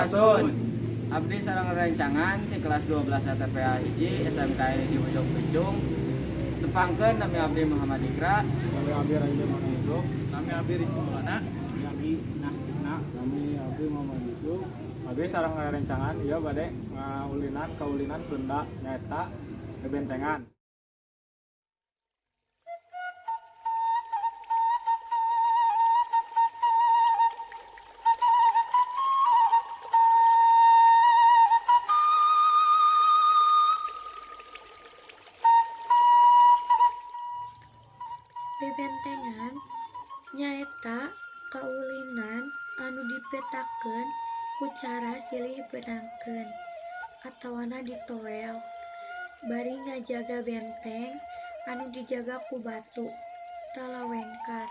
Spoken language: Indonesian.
Sampurasun. Abdi sareng rencangan di kelas 12 TPA hiji SMK di Bojong Picung. Tepangkeun nami abdi Muhammad Ikra. Nami abdi Raiden Mana Yusuf. Nami abdi Rizky Maulana. Nami abdi Nas Kisna. Nami abdi Muhammad Yusuf. Abdi sareng rencangan ieu bade kaulinan Sunda nyaeta bebentengan. Bebentengan nyaeta kaulinan anu dipetakeun ku cara silih beunangkeun atawana ditoel bari ngajaga benteng anu dijaga ku batu talawengkar.